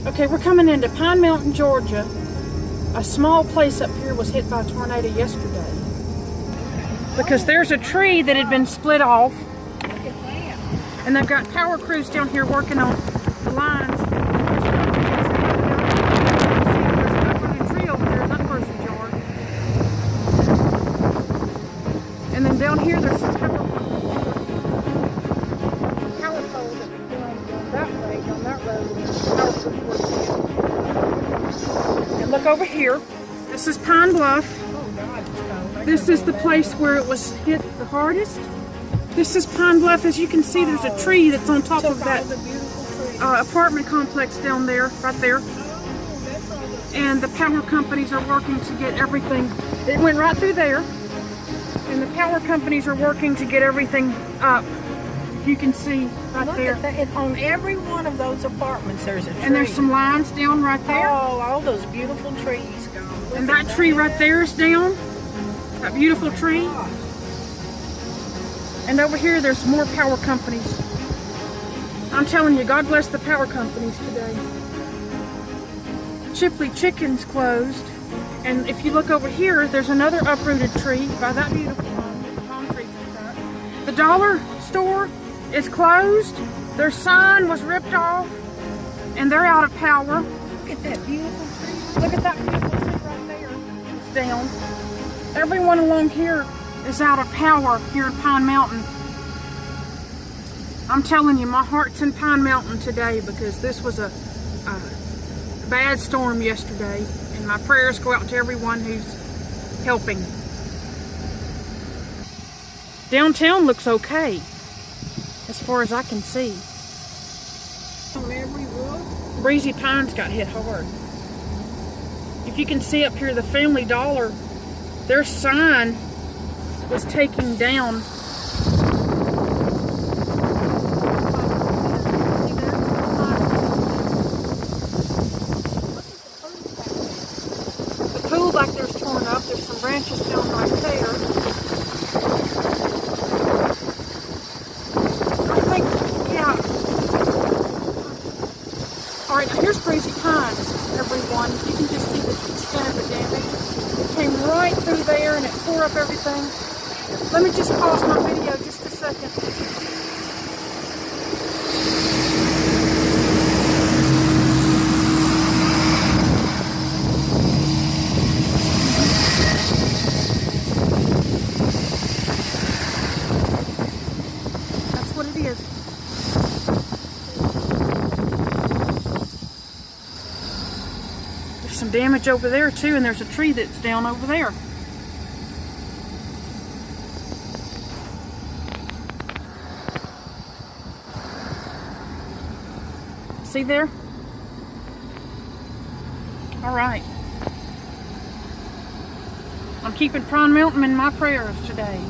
Okay, we're coming into Pine Mountain, Georgia. A small place up here was hit by a tornado yesterday. Because there's a tree that had been split off. Look at that. And they've got power crews down here working on the lines. There's an uprooted tree over there in that person's yard. And then down here there's some power poles that are going that way, on that road. Power crews working. And look over here. This is Pine Bluff. This is the place where it was hit the hardest. This is Pine Bluff. As you can see, there's a tree that's on top of that apartment complex down there, right there. And the power companies are working to get everything. It went right through there. And the power companies are working to get everything up. You can see right there. On every one of those apartments, there's a tree. And there's some lines down right there. Oh, all those beautiful trees gone. And that tree right there is down. That beautiful tree. And over here there's more power companies. I'm telling you, God bless the power companies today. Chipley Chicken's closed. And if you look over here, there's another uprooted tree by that beautiful palm tree. The dollar store is closed. Their sign was ripped off. And they're out of power. Look at that beautiful tree. Look at that beautiful tree right there. It's down. Everyone along here is out of power here in Pine Mountain. I'm telling you, my heart's in Pine Mountain today because this was a bad storm yesterday. And my prayers go out to everyone who's helping. Downtown looks okay, as far as I can see. On every roof. Breezy Pines got hit hard. If you can see up here, the Family Dollar, their sign was taken down. The pool back there's torn up. There's some branches down right there. I think, yeah. Alright, here's Breezy Pines, everyone. You can just see the extent of the damage. Came right through there and it tore up everything. Let me just pause my video just a second. That's what it is. There's some damage over there too, and there's a tree that's down over there. See there? All right. I'm keeping Pine Mountain in my prayers today.